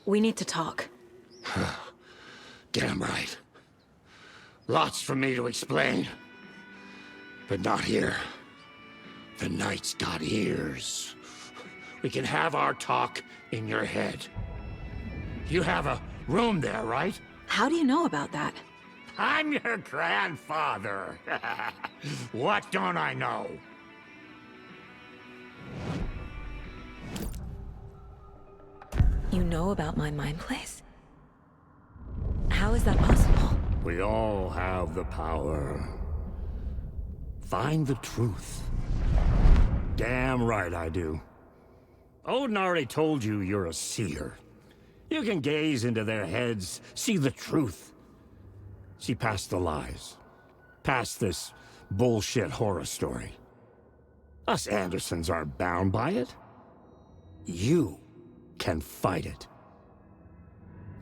We need to talk. Damn right. Lots for me to explain. But not here. The night's got ears. We can have our talk in your head. You have a room there, right? How do you know about that? I'm your grandfather. What don't I know? You know about my mind place? How is that possible? We all have the power. Find the truth. Damn right I do. Odin already told you you're a seer. You can gaze into their heads, see the truth. See past the lies. Past this bullshit horror story. Us Andersons aren't bound by it. You can fight it.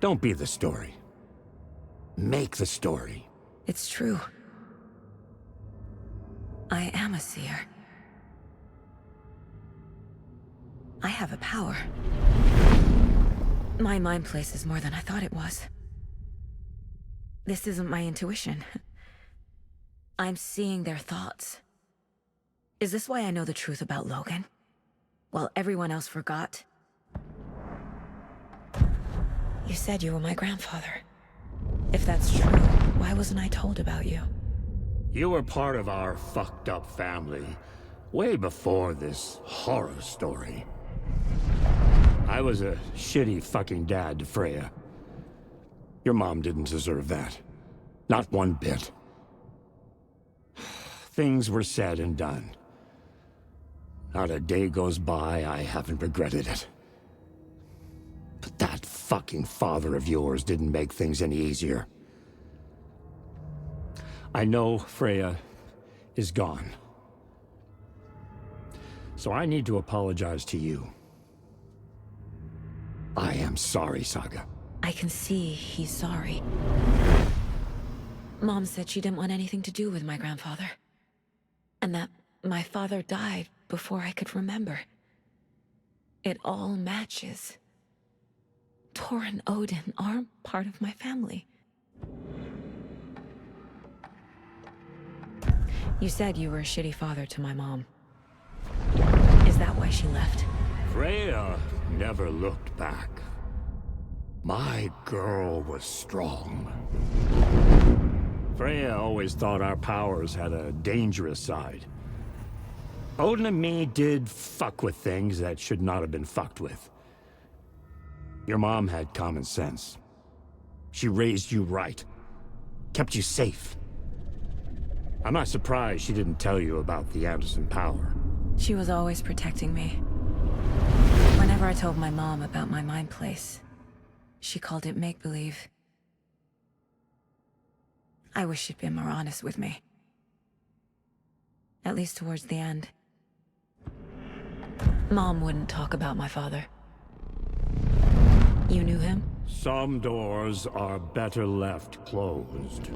Don't be the story. Make the story. It's true. I am a seer. I have a power. My mind place is more than I thought it was. This isn't my intuition. I'm seeing their thoughts. Is this why I know the truth about Logan? While everyone else forgot? You said you were my grandfather. If that's true, why wasn't I told about you? You were part of our fucked up family, way before this horror story. I was a shitty fucking dad to Freya. Your mom didn't deserve that. Not one bit. Things were said and done. Not a day goes by I haven't regretted it. But that fucking father of yours didn't make things any easier. I know Freya is gone. So I need to apologize to you. I am sorry, Saga. I can see he's sorry. Mom said she didn't want anything to do with my grandfather. And that my father died before I could remember. It all matches. Tor and Odin aren't part of my family. You said you were a shitty father to my mom. Is that why she left? Freya never looked back. My girl was strong. Freya always thought our powers had a dangerous side. Odin and me did fuck with things that should not have been fucked with. Your mom had common sense. She raised you right. Kept you safe. I'm not surprised she didn't tell you about the Anderson power. She was always protecting me. Whenever I told my mom about my mind place, she called it make-believe. I wish she'd been more honest with me. At least towards the end. Mom wouldn't talk about my father. You knew him? Some doors are better left closed.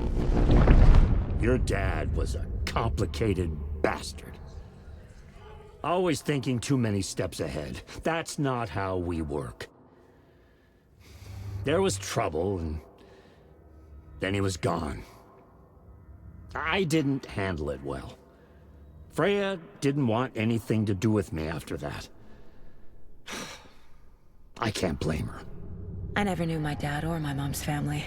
Your dad was a complicated bastard. Always thinking too many steps ahead. That's not how we work. There was trouble, and then he was gone. I didn't handle it well. Freya didn't want anything to do with me after that. I can't blame her. I never knew my dad or my mom's family.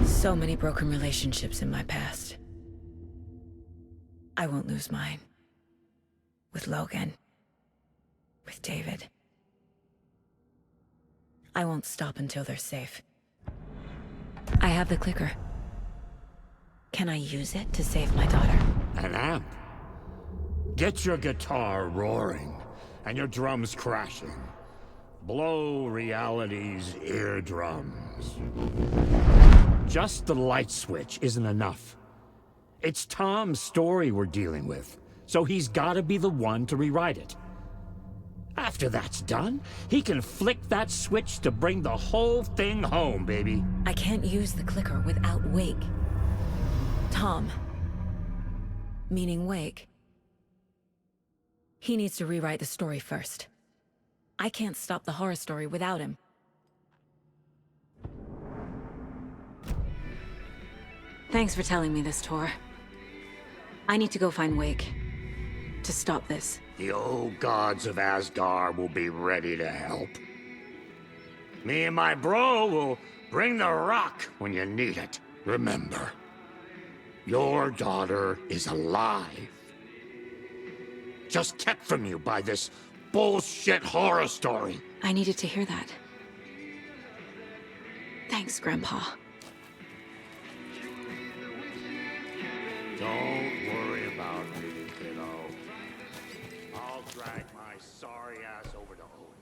So many broken relationships in my past. I won't lose mine. With Logan. With David. I won't stop until they're safe. I have the clicker. Can I use it to save my daughter? An amp? Get your guitar roaring, and your drums crashing. Blow reality's eardrums. Just the light switch isn't enough. It's Tom's story we're dealing with, so he's gotta be the one to rewrite it. After that's done, he can flick that switch to bring the whole thing home, baby. I can't use the clicker without Wake. Tom. Meaning Wake. He needs to rewrite the story first. I can't stop the horror story without him. Thanks for telling me this, Tor. I need to go find Wake. To stop this. The old gods of Asgard will be ready to help. Me and my bro will bring the rock when you need it. Remember, your daughter is alive. Just kept from you by this bullshit horror story. I needed to hear that. Thanks, Grandpa. Don't worry about me, kiddo. I'll drag my sorry ass over to Odin.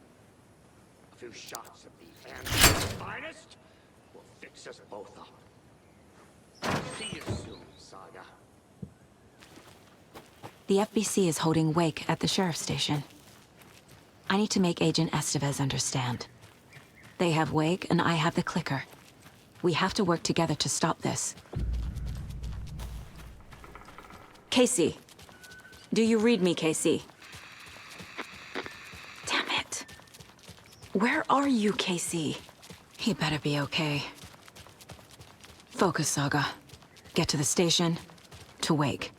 A few shots of the Answer's finest will fix us both up. See you soon, Saga. The FBC is holding Wake at the sheriff's station. I need to make Agent Estevez understand. They have Wake, and I have the clicker. We have to work together to stop this. Casey. Do you read me, Casey? Damn it. Where are you, Casey? He better be okay. Focus, Saga. Get to the station, to Wake.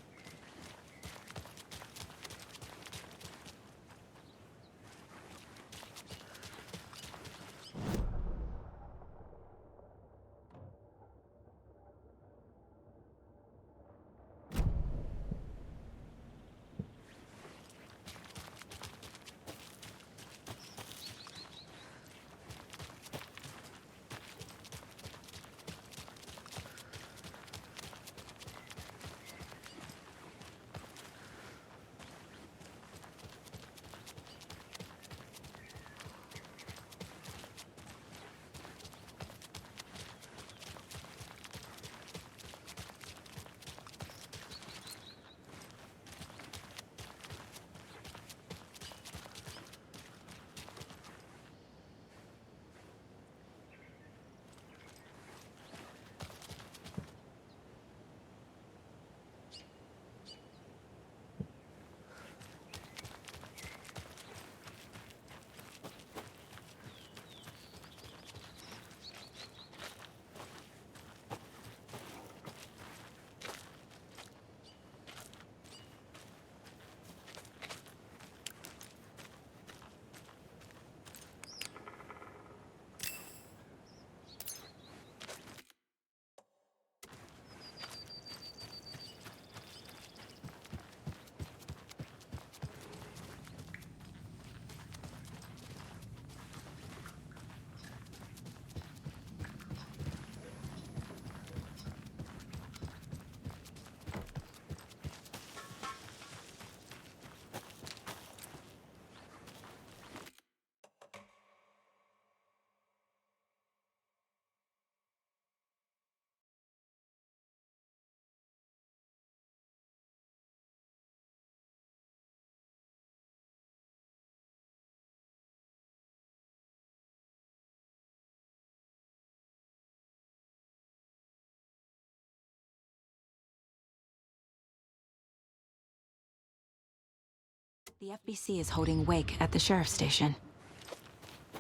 The FBC is holding Wake at the sheriff's station.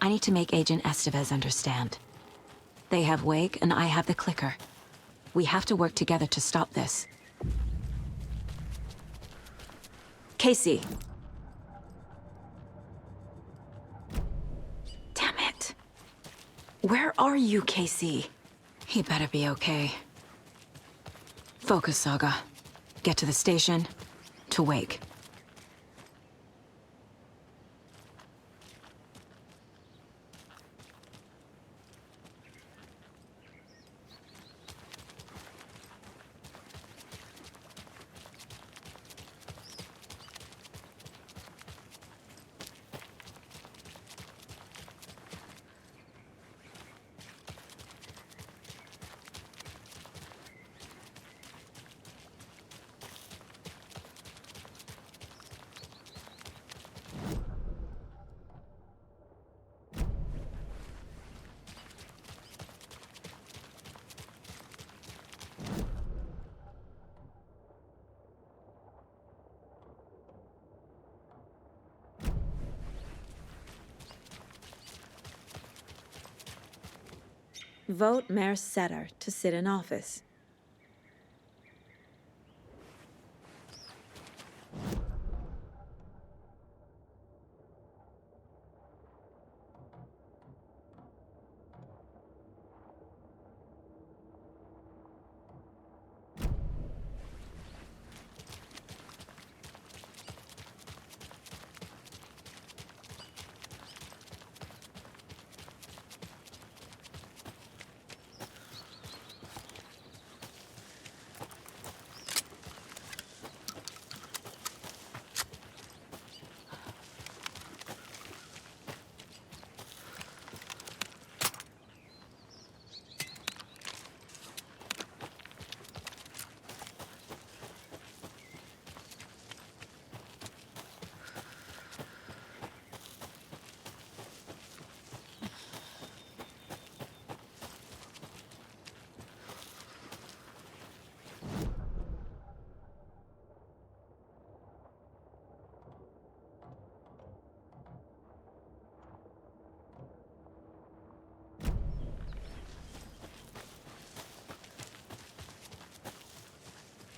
I need to make Agent Estevez understand. They have Wake, and I have the clicker. We have to work together to stop this. Casey. Damn it. Where are you, Casey? He better be okay. Focus, Saga. Get to the station, to Wake. Vote Mayor Setter to sit in office.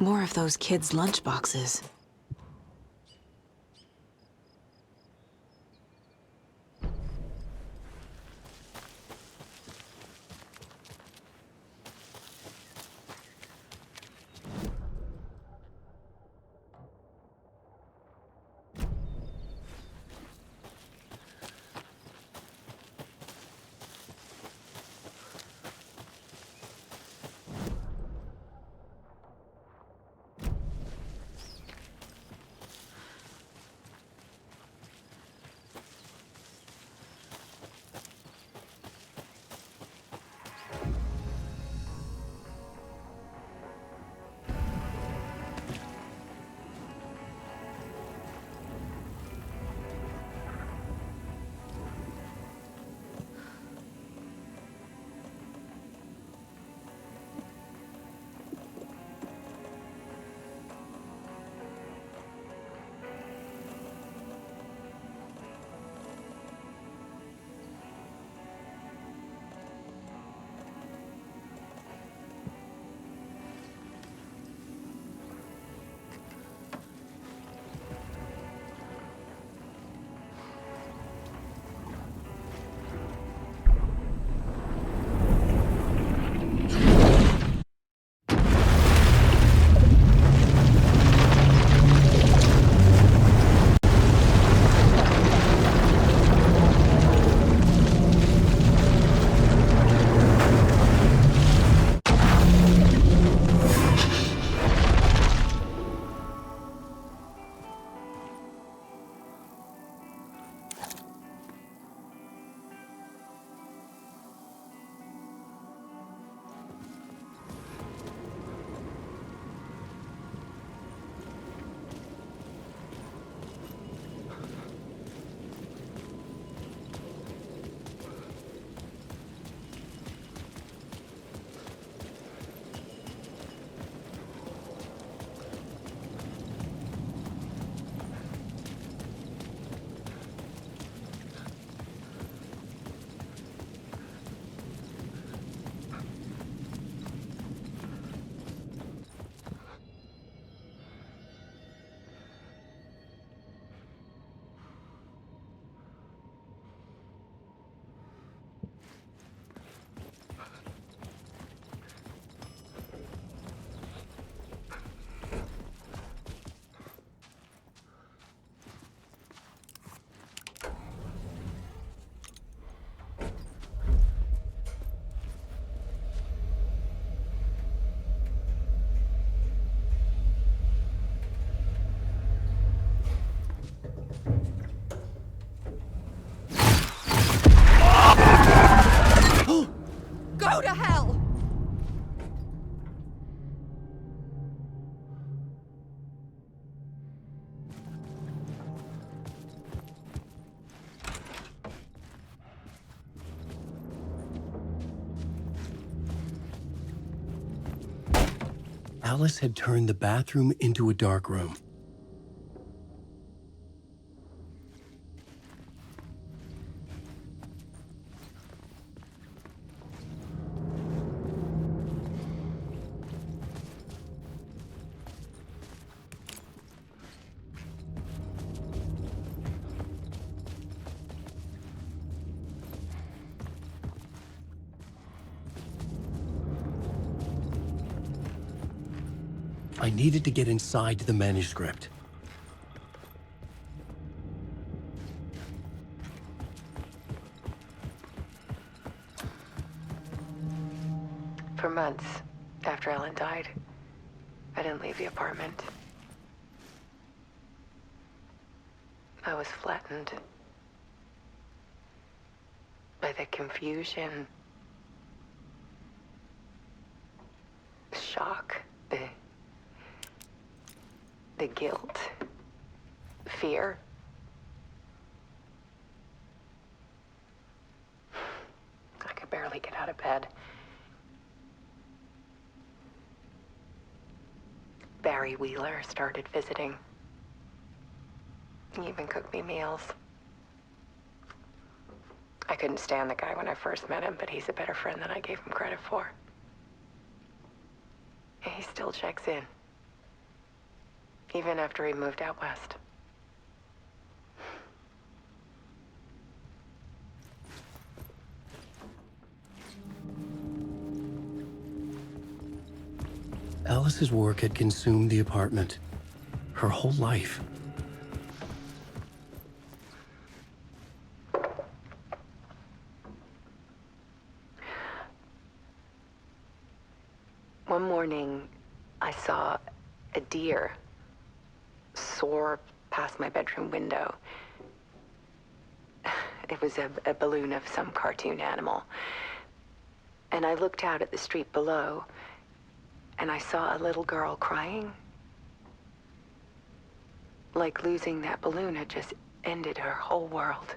More of those kids' lunchboxes. Go to hell! Alice had turned the bathroom into a dark room. I needed to get inside the manuscript. For months after Ellen died, I didn't leave the apartment. I was flattened by the confusion, shock, the guilt, fear. I could barely get out of bed. Barry Wheeler started visiting. He even cooked me meals. I couldn't stand the guy when I first met him, but he's a better friend than I gave him credit for. And he still checks in. even after he moved out west. Alice's work had consumed the apartment. Her whole life. One morning, I saw a deer soar past my bedroom window. It was a balloon of some cartoon animal. And I looked out at the street below, and I saw a little girl crying. Like losing that balloon had just ended her whole world.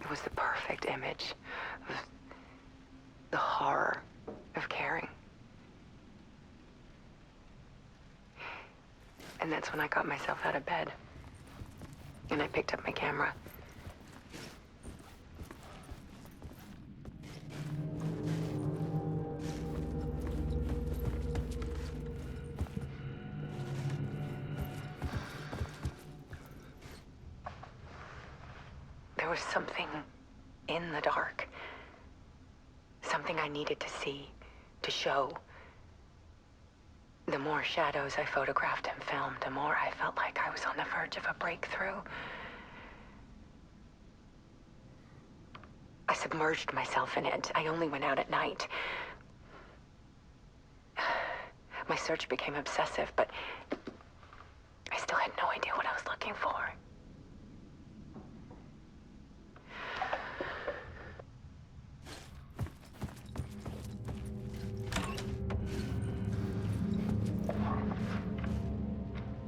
It was the perfect image of the horror of caring. And that's when I got myself out of bed. And I picked up my camera. There was something in the dark. Something I needed to see, to show. The more shadows I photographed and filmed, the more I felt like I was on the verge of a breakthrough. I submerged myself in it. I only went out at night. My search became obsessive, but I still had no idea what I was looking for.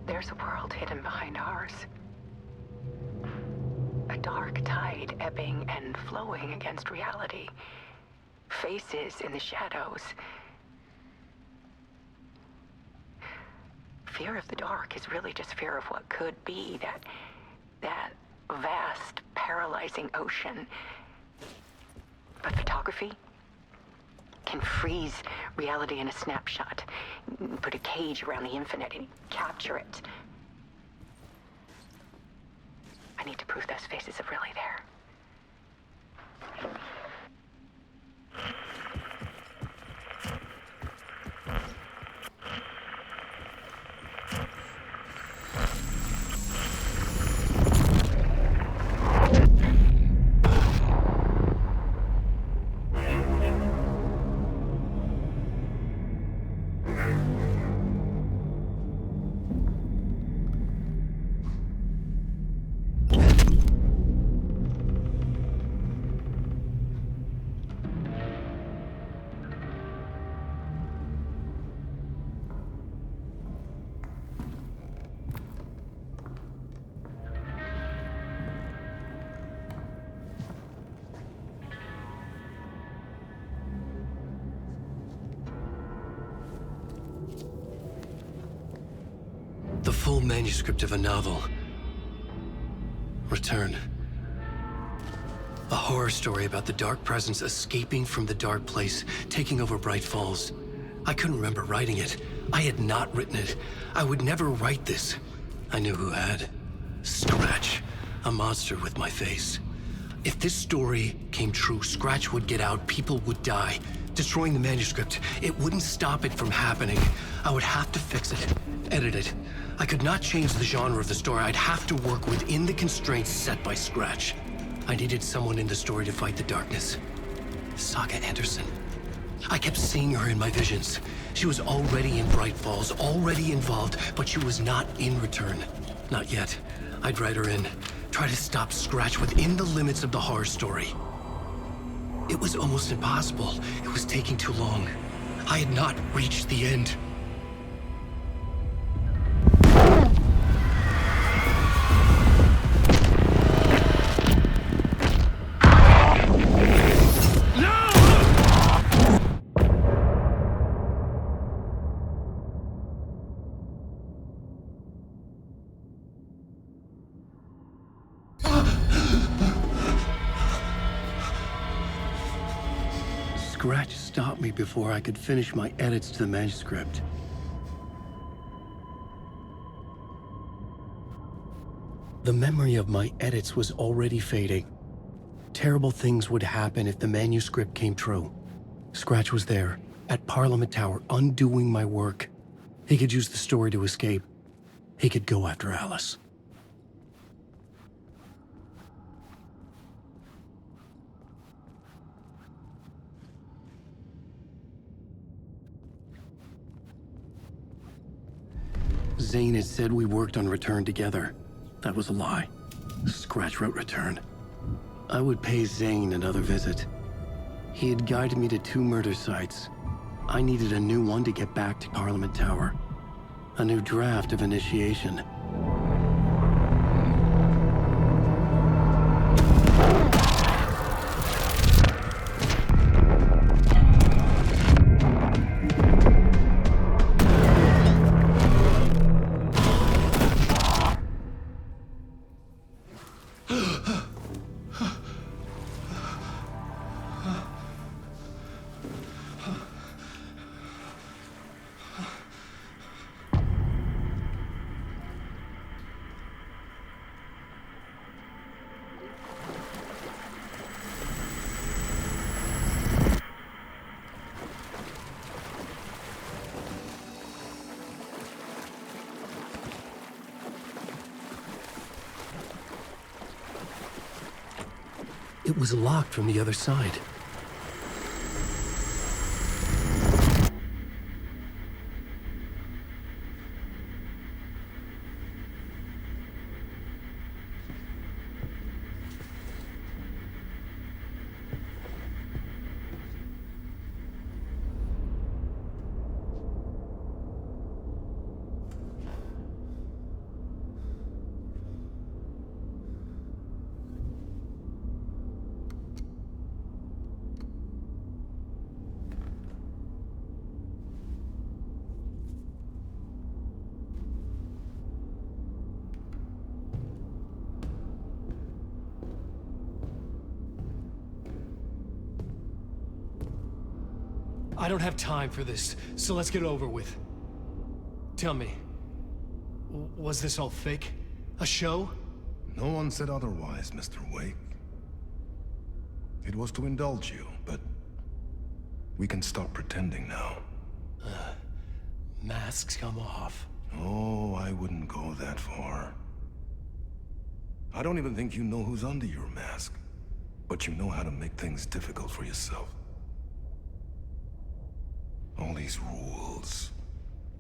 There's a world hidden behind ours. A dark tide ebbing and flowing against reality. Faces in the shadows. Fear of the dark is really just fear of what could be, that vast, paralyzing ocean. But photography can freeze reality in a snapshot, put a cage around the infinite and capture it. I need to prove those faces are really there. The full manuscript of a novel. Return. A horror story about the dark presence escaping from the dark place, taking over Bright Falls. I couldn't remember writing it. I had not written it. I would never write this. I knew who had. Scratch. A monster with my face. If this story came true, Scratch would get out, people would die. Destroying the manuscript, it wouldn't stop it from happening. I would have to fix it, edit it. I could not change the genre of the story. I'd have to work within the constraints set by Scratch. I needed someone in the story to fight the darkness. Saga Anderson. I kept seeing her in my visions. She was already in Bright Falls, already involved, but she was not in Return. Not yet. I'd write her in, try to stop Scratch within the limits of the horror story. It was almost impossible. It was taking too long. I had not reached the end. Scratch stopped me before I could finish my edits to the manuscript. The memory of my edits was already fading. Terrible things would happen if the manuscript came true. Scratch was there, at Parliament Tower, undoing my work. He could use the story to escape. He could go after Alice. Zane had said we worked on Return together. That was a lie. Scratch wrote Return. I would pay Zane another visit. He had guided me to 2 murder sites. I needed a new one to get back to Parliament Tower. A new draft of Initiation. It was locked from the other side. I don't have time for this, so let's get it over with. Tell me, was this all fake? A show? No one said otherwise, Mr. Wake. It was to indulge you, but we can stop pretending now. Masks come off. Oh, I wouldn't go that far. I don't even think you know who's under your mask, but you know how to make things difficult for yourself. All these rules,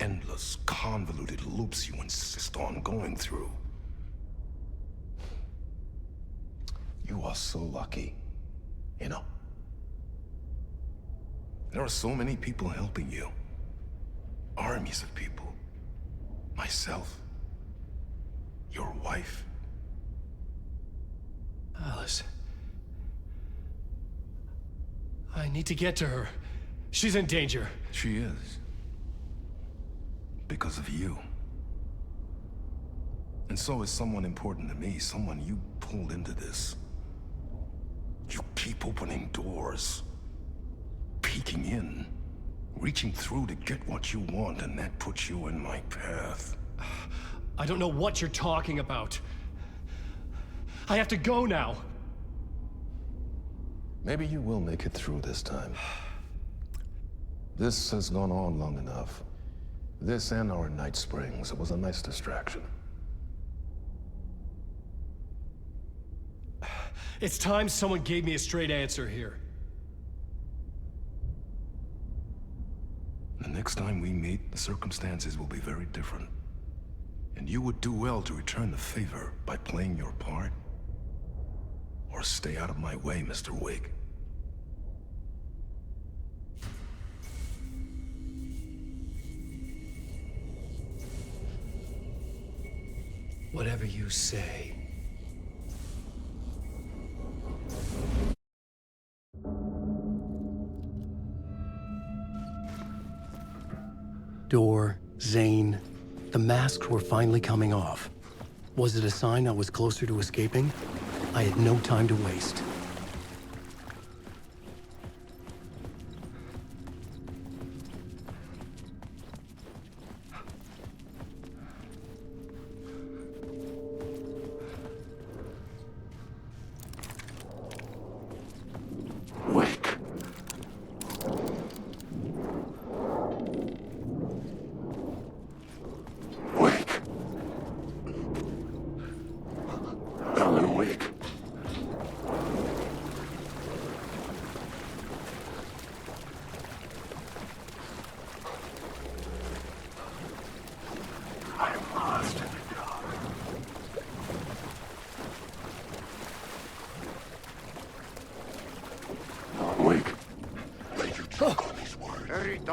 endless, convoluted loops you insist on going through. You are so lucky, you know. There are so many people helping you. Armies of people. Myself. Your wife. Alice. I need to get to her. She's in danger. She is. Because of you. And so is someone important to me, someone you pulled into this. You keep opening doors. Peeking in. Reaching through to get what you want, and that puts you in my path. I don't know what you're talking about. I have to go now. Maybe you will make it through this time. This has gone on long enough. This and our Night Springs. It was a nice distraction. It's time someone gave me a straight answer here. The next time we meet, the circumstances will be very different. And you would do well to return the favor by playing your part. Or stay out of my way, Mr. Wake. Whatever you say. Door, Zane, the masks were finally coming off. Was it a sign I was closer to escaping? I had no time to waste.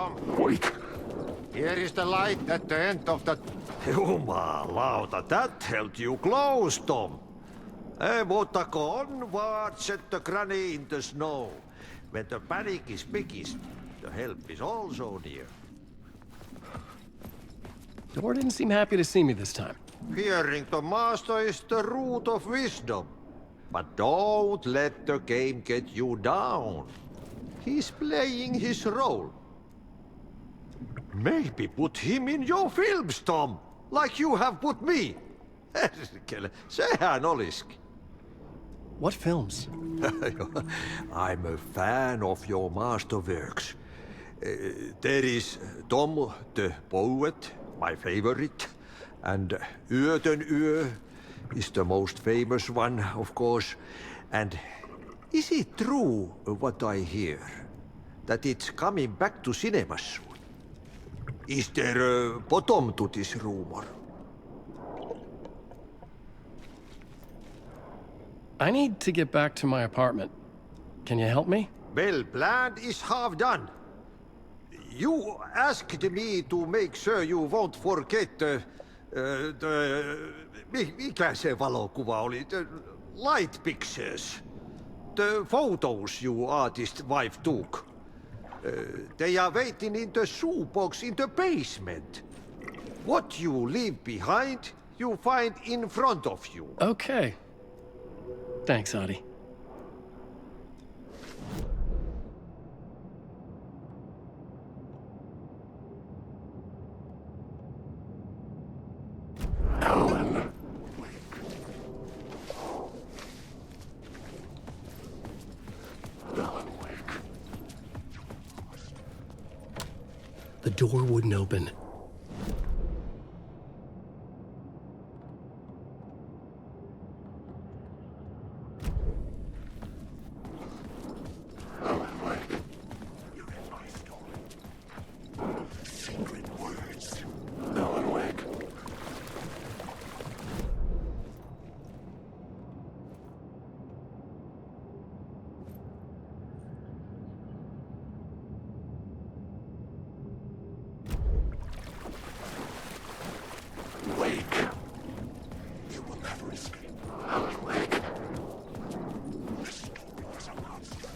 Tom. Wait. Here is the light at the end of the... Jumalauta, that held you close, Tom. Mutta onwards at the granny in the snow. When the panic is biggest, the help is also near. Dor didn't seem happy to see me this time. Fearing the master is the root of wisdom. But don't let the game get you down. He's playing his role. Maybe put him in your films, Tom. Like you have put me. Sehän oliski. What films? I'm a fan of your masterworks. There is Tom the Poet, my favorite. And Yöten Yö is the most famous one, of course. And is it true what I hear? That it's coming back to cinemas soon? Is there a bottom to this rumor? I need to get back to my apartment. Can you help me? Well, plan is half done. You asked me to make sure you won't forget mikä se valokuva oli? The light pictures. The photos your artist wife took. They are waiting in the shoebox in the basement. What you leave behind, you find in front of you. Okay. Thanks, Adi. Alan. Alan, wake. The door wouldn't open. Alan, wake. You read my story. Secret words. Alan, wake. Wake. You will never escape. Alan, wake. This story is a monster.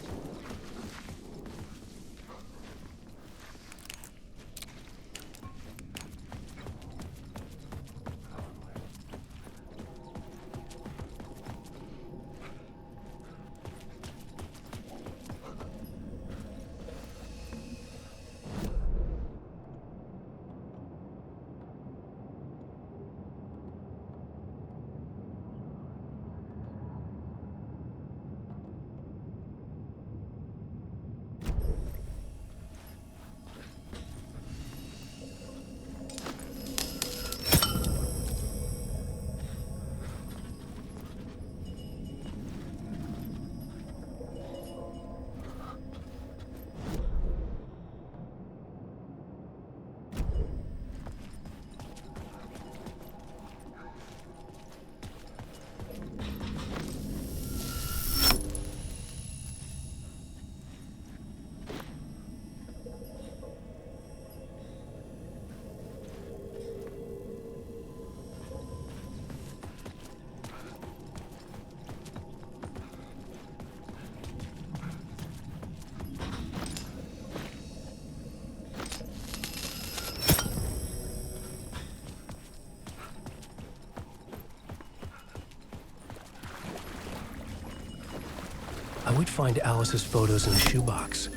I would find Alice's photos in the shoebox.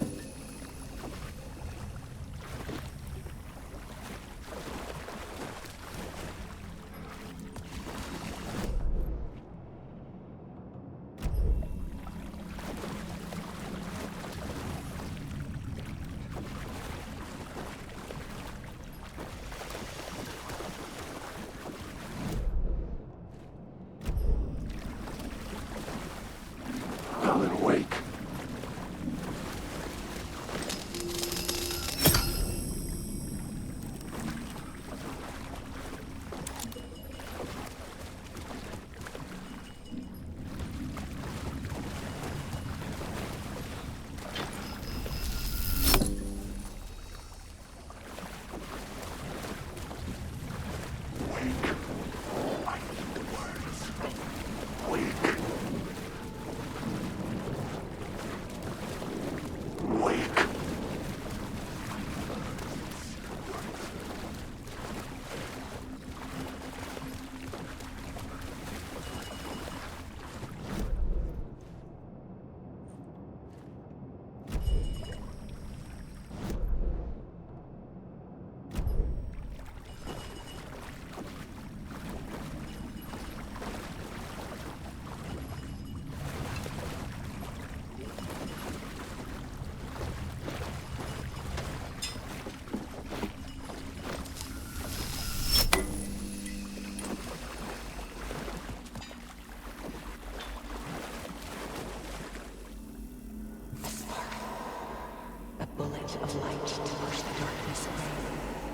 Alan, wake.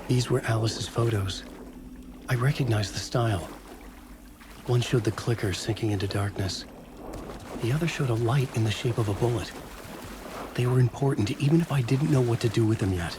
These were Alice's photos. I recognized the style. One showed the clicker sinking into darkness. The other showed a light in the shape of a bullet. They were important, even if I didn't know what to do with them yet.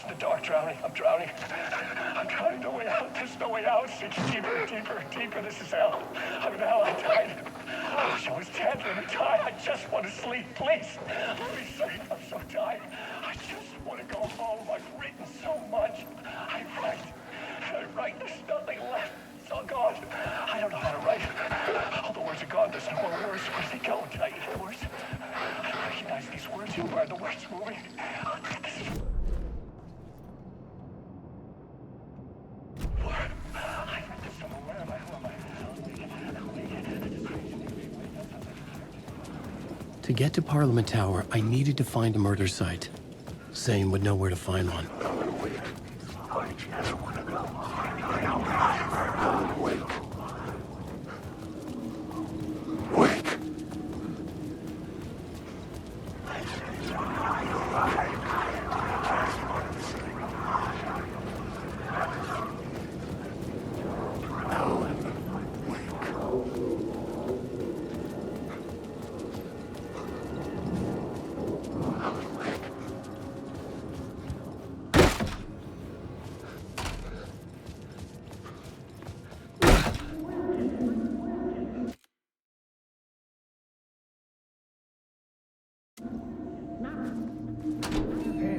The dark, drowning. I'm drowning. I'm drowning. No way out. There's no way out. It's deeper, deeper, deeper. This is hell. I'm in hell. I died. I wish I was dead. Let me die. I just want to sleep. Please. Let me sleep. I'm so tired. I just want to go home. I've written so much. I write. There's nothing left. It's all gone. I don't know how to write. All the words are gone. There's no more words. Where do they go? Did I eat the words? I don't recognize these words. Who are the words moving? This is... To get to Parliament Tower, I needed to find a murder site. Zane would know where to find one.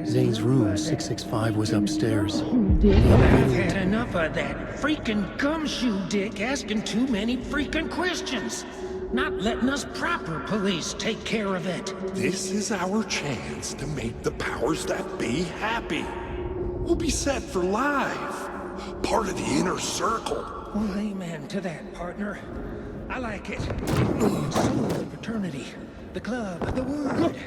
Zane's room, 665, was upstairs. I've had enough of that freaking gumshoe dick asking too many freaking questions. Not letting us proper police take care of it. This is our chance to make the powers that be happy. We'll be set for life. Part of the inner circle. Well, amen to that, partner. I like it. The fraternity, the club, the word.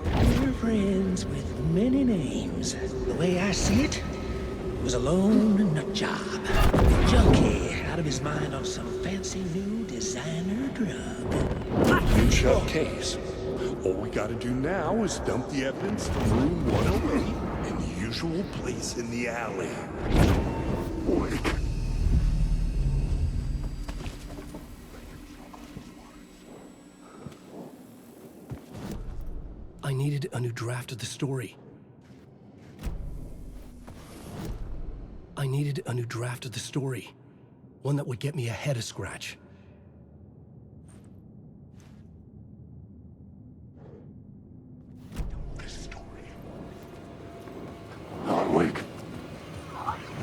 Our friends with many names. The way I see it, it was a lone nut job. A junkie out of his mind on some fancy new designer drug. Huge shut case. All we gotta do now is dump the evidence from room 108 in the usual place in the alley. I needed a new draft of the story. I needed a new draft of the story. One that would get me ahead of Scratch. This story. Awake.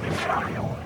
It's not yours.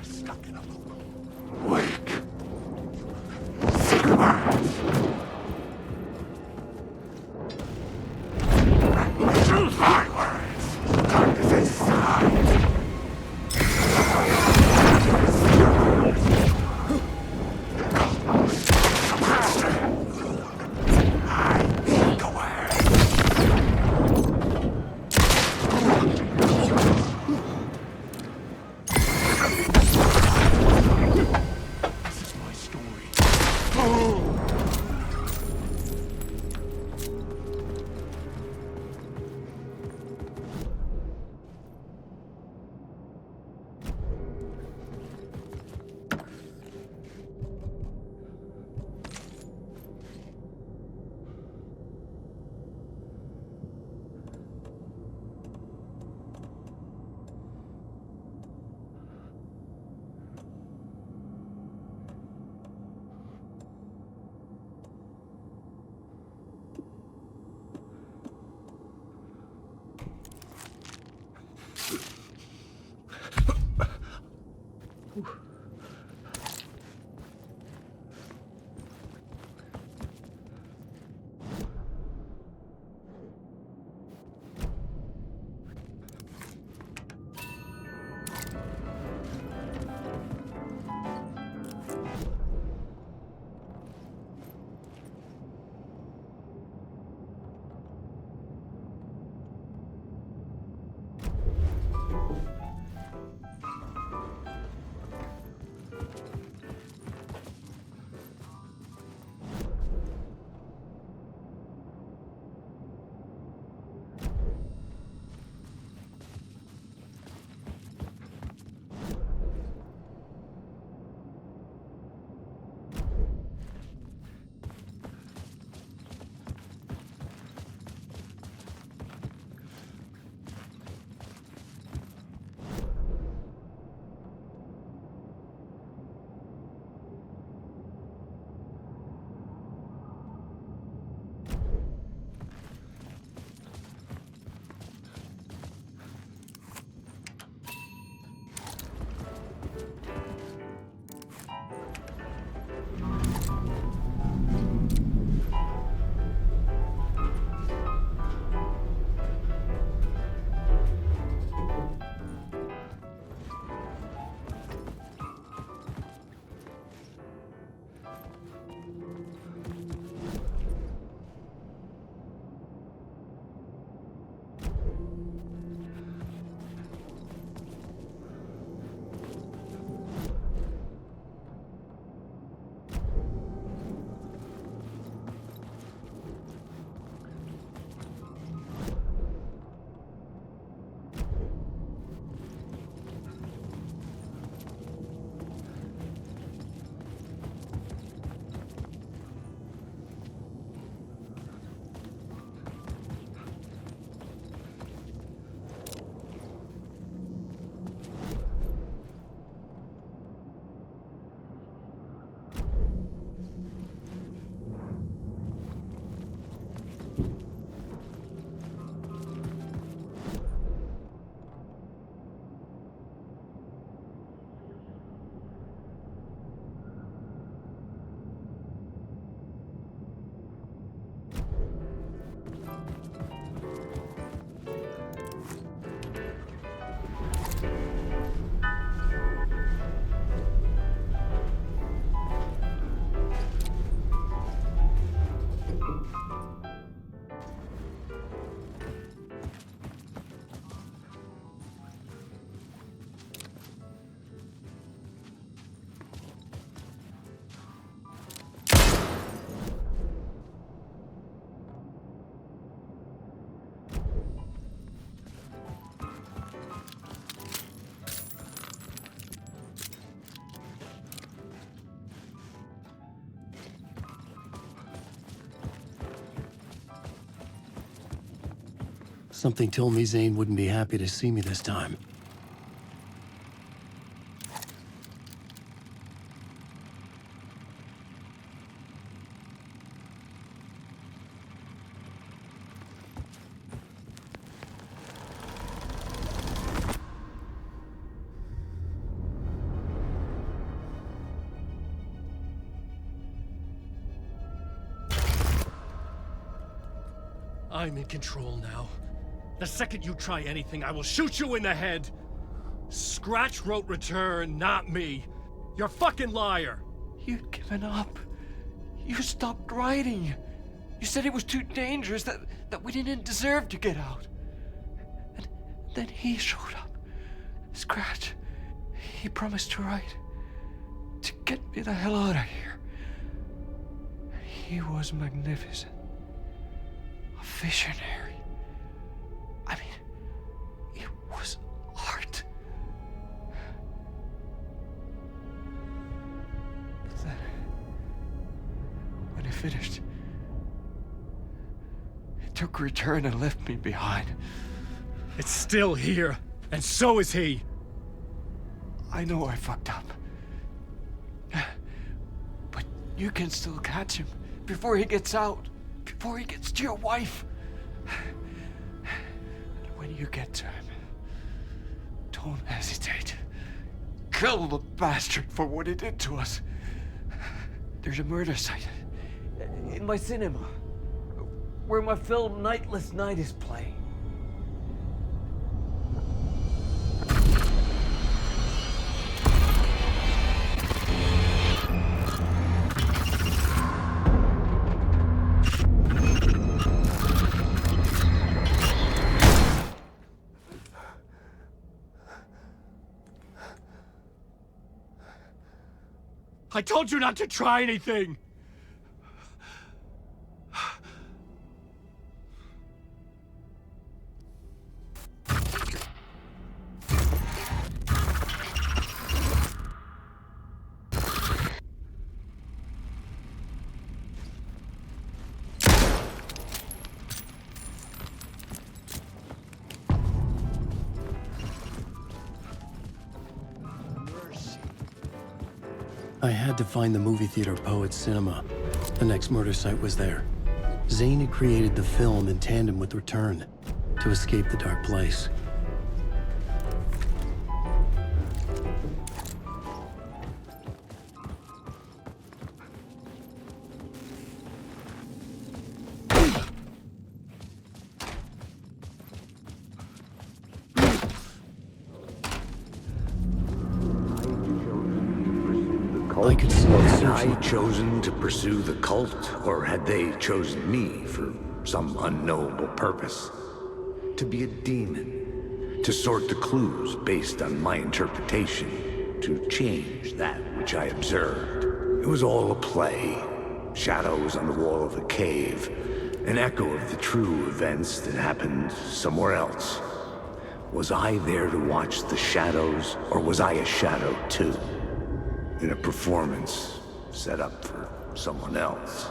stuck in a loop. Wake. Sigmar! My words. Darkness inside. Something told me Zane wouldn't be happy to see me this time. I'm in control now. The second you try anything, I will shoot you in the head. Scratch wrote return, not me. You're a fucking liar. You'd given up. You stopped writing. You said it was too dangerous, that we didn't deserve to get out. And then he showed up. Scratch. He promised to write. To get me the hell out of here. He was magnificent. A visionary. I mean, it was art. But then, when he finished, he took return and left me behind. It's still here, and so is he. I know I fucked up. But you can still catch him before he gets out, before he gets to your wife. And when you get to him, don't hesitate. Kill the bastard for what he did to us. There's a murder site in my cinema where my film Nightless Night is playing. I told you not to try anything! I had to find the movie theater Poets Cinema. The next murder site was there. Zane had created the film in tandem with Return to escape the dark place. I could see Was I chosen to pursue the cult, or had they chosen me for some unknowable purpose? To be a demon, to sort the clues based on my interpretation, to change that which I observed. It was all a play. Shadows on the wall of a cave, an echo of the true events that happened somewhere else. Was I there to watch the shadows, or was I a shadow too? In a performance set up for someone else.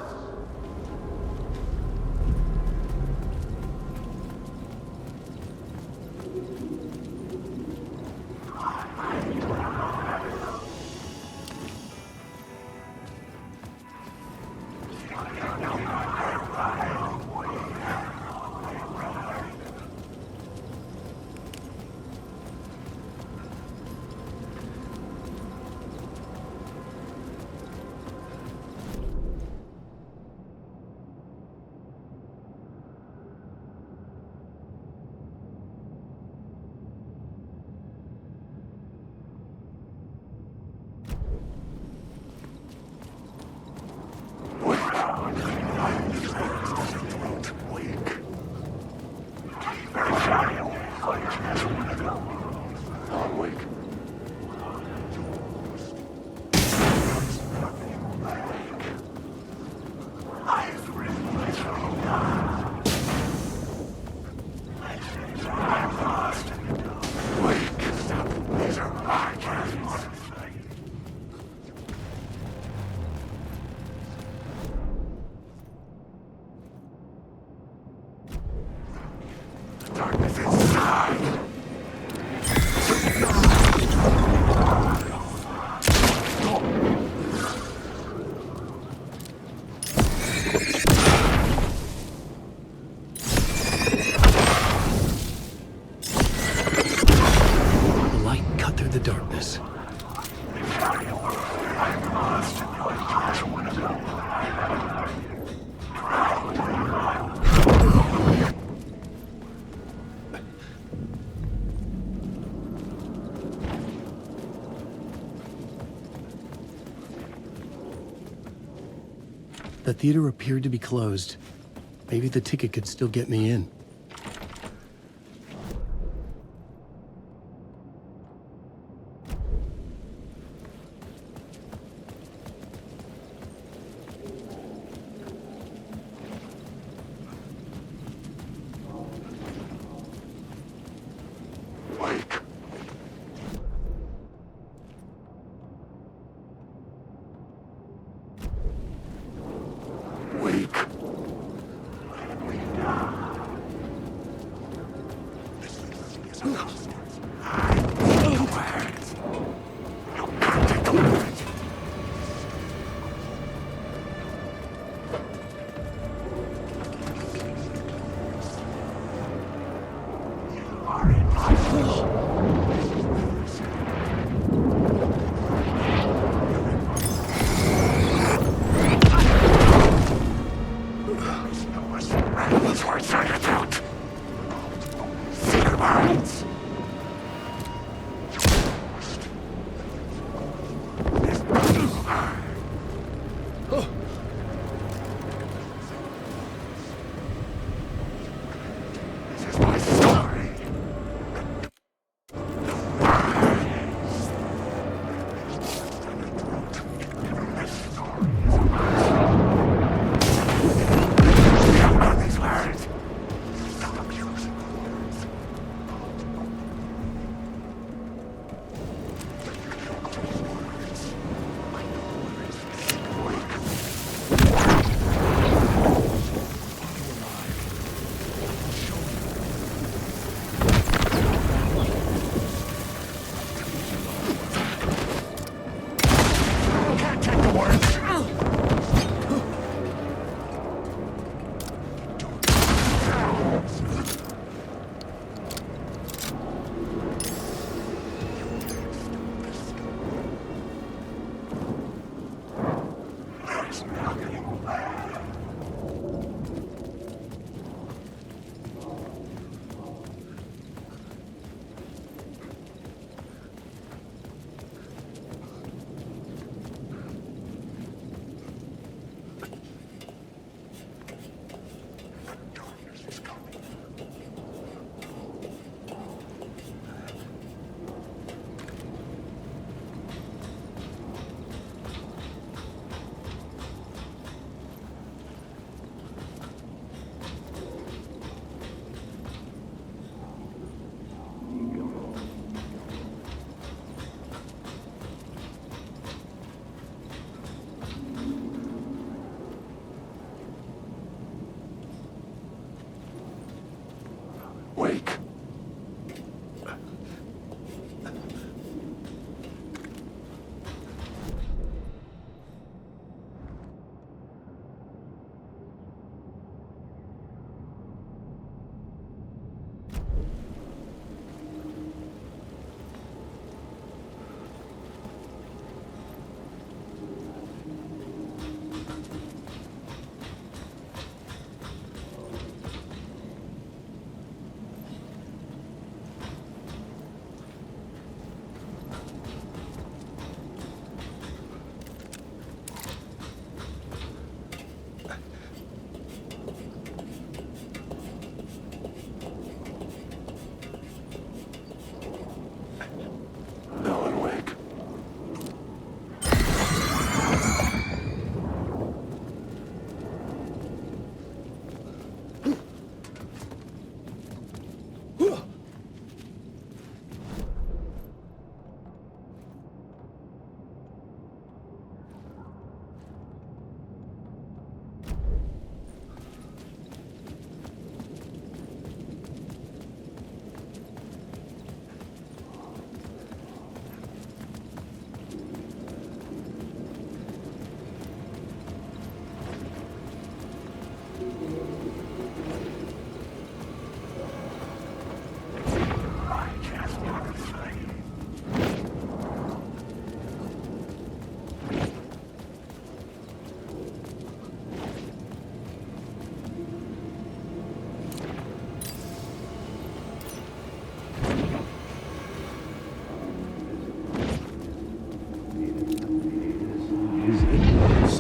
The theater appeared to be closed. Maybe the ticket could still get me in.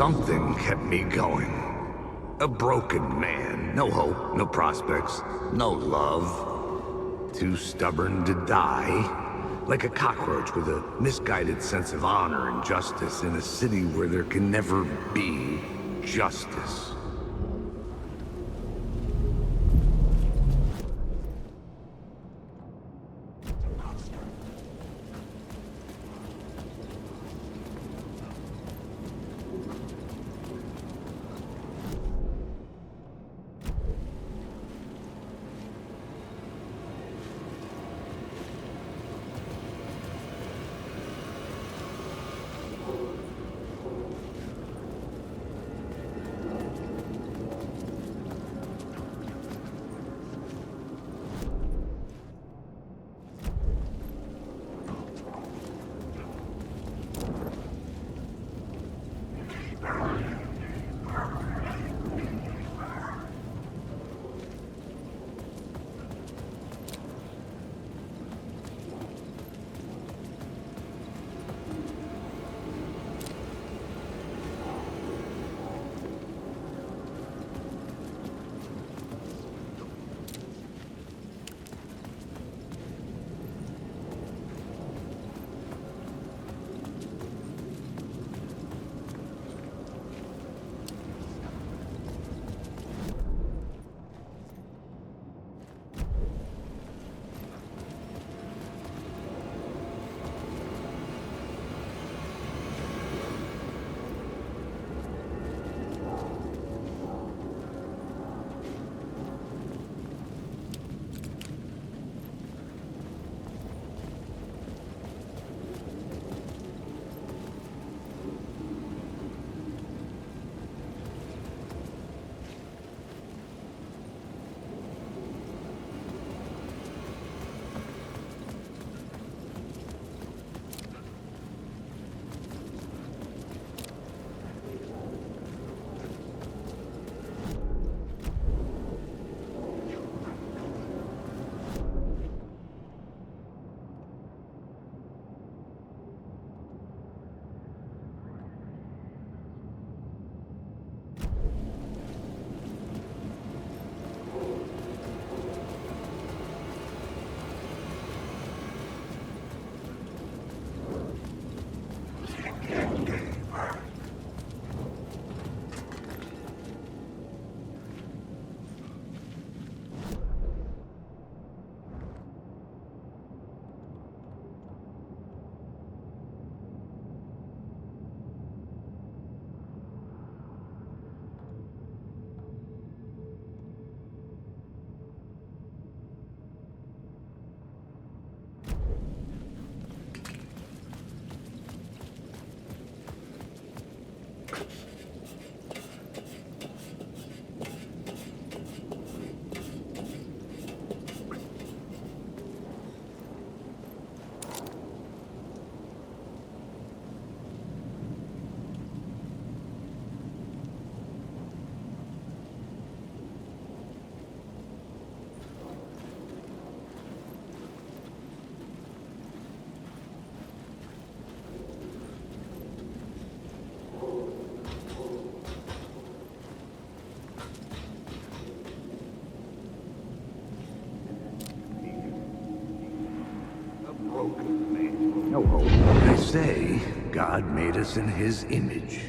something kept me going. A broken man. No hope, no prospects, no love. Too stubborn to die. Like a cockroach with a misguided sense of honor and justice in a city where there can never be justice. No hope. They say God made us in his image.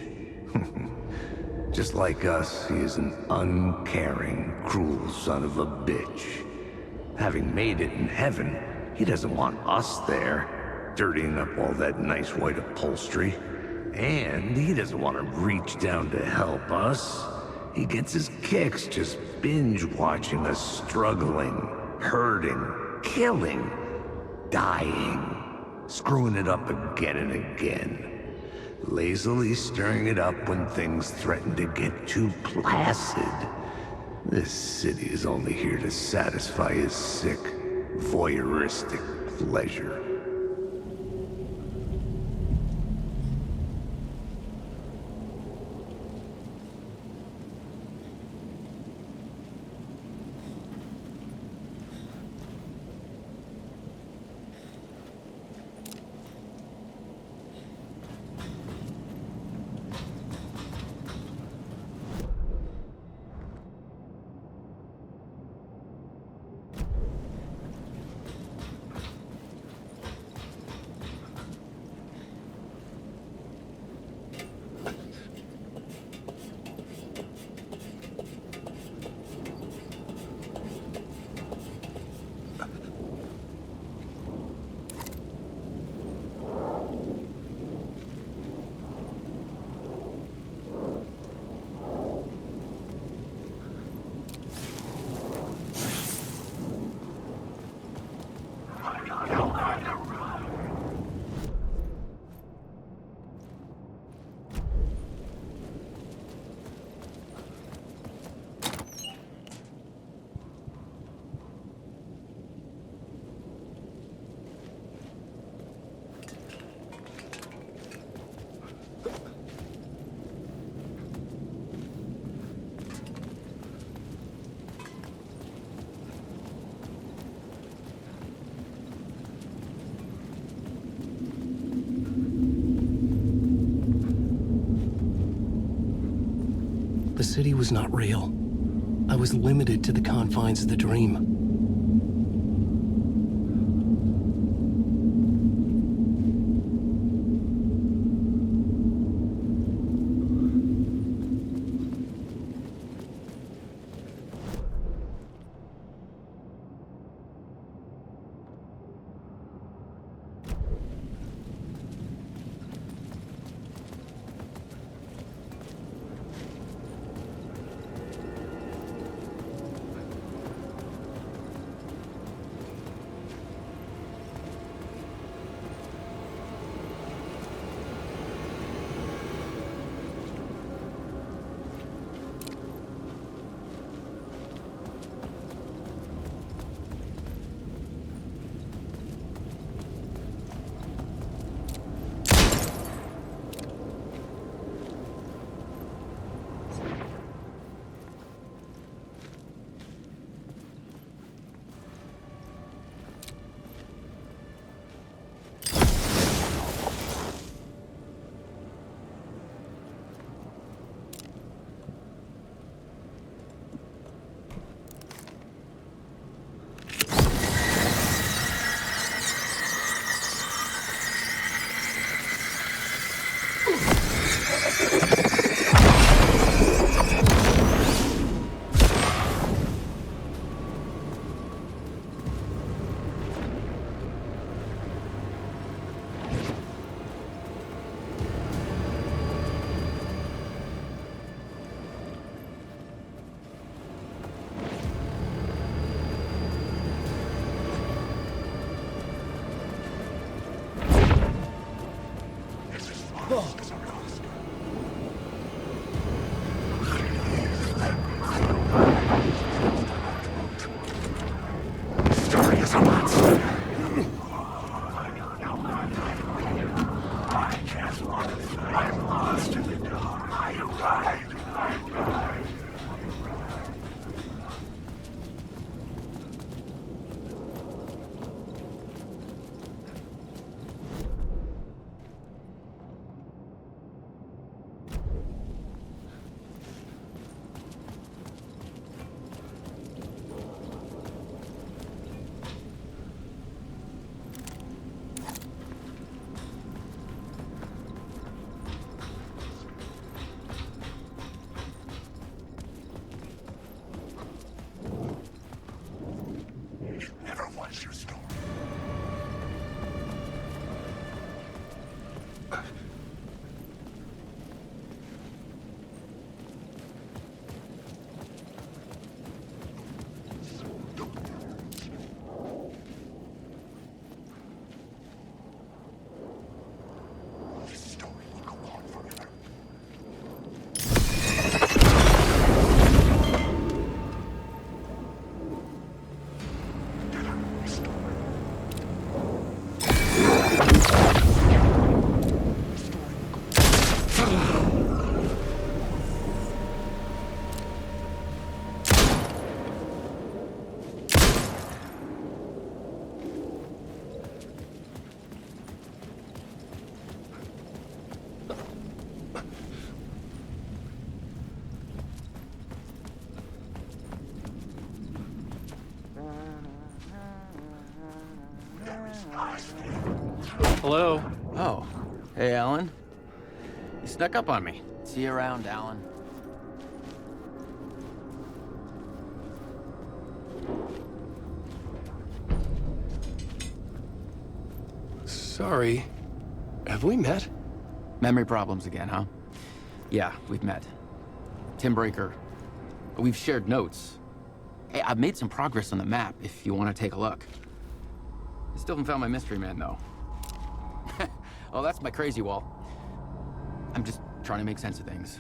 Just like us, he is an uncaring, cruel son of a bitch. Having made it in heaven, he doesn't want us there, dirtying up all that nice white upholstery. And he doesn't want to reach down to help us. He gets his kicks just binge-watching us struggling, hurting, killing, dying, screwing it up again and again. Lazily stirring it up when things threaten to get too placid. This city is only here to satisfy his sick, voyeuristic pleasure. The city was not real. I was limited to the confines of the dream. Hello? Oh. Hey, Alan. You snuck up on me. See you around, Alan. Sorry. Have we met? Memory problems again, huh? Yeah, we've met. Tim Breaker. We've shared notes. Hey, I've made some progress on the map if you want to take a look. I still haven't found my mystery man, though. Oh, that's my crazy wall. I'm just trying to make sense of things.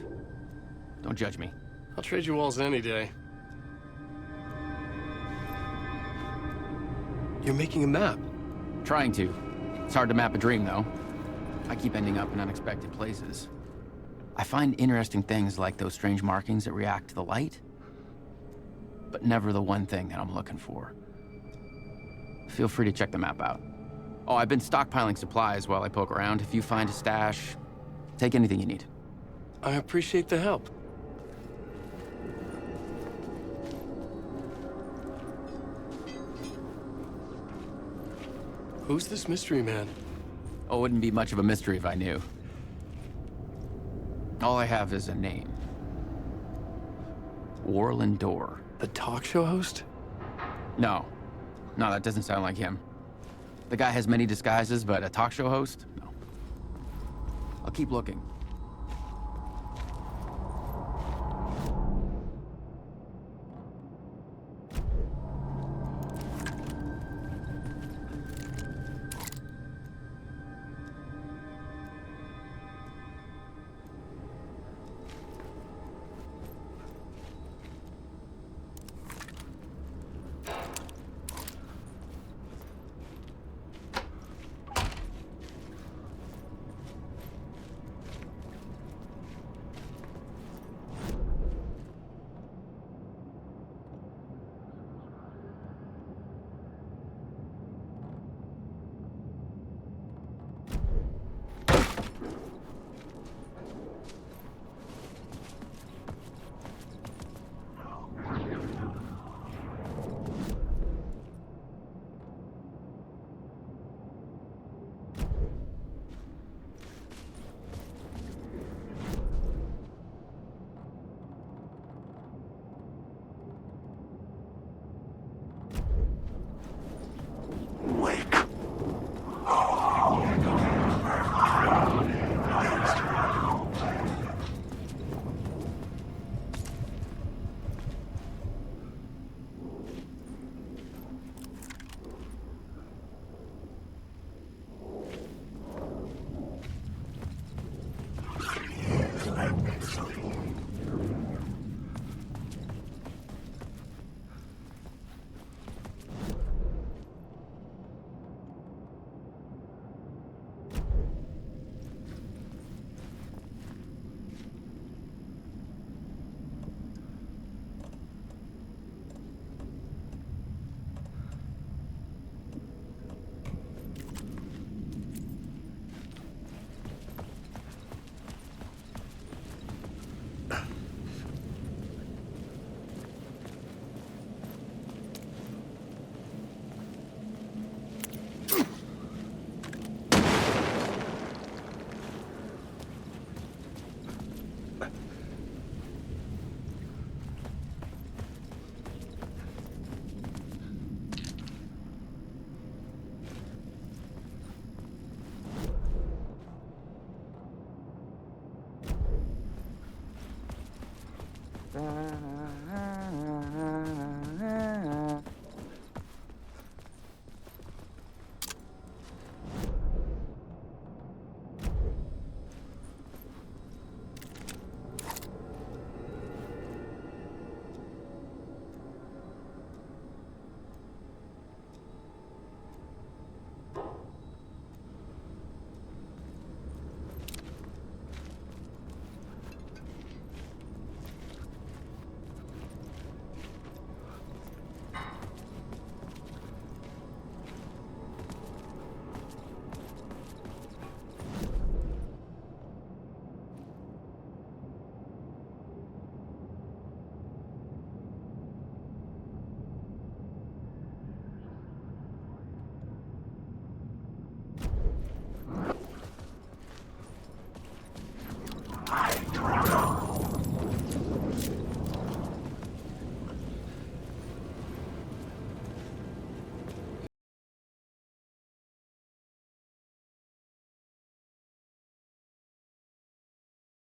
Don't judge me. I'll trade you walls any day. You're making a map. Trying to. It's hard to map a dream, though. I keep ending up in unexpected places. I find interesting things like those strange markings that react to the light, but never the one thing that I'm looking for. Feel free to check the map out. Oh, I've been stockpiling supplies while I poke around. If you find a stash, take anything you need. I appreciate the help. Who's this mystery man? Oh, it wouldn't be much of a mystery if I knew. All I have is a name. Warlin Door. The talk show host? No. No, that doesn't sound like him. The guy has many disguises, but a talk show host? No. I'll keep looking.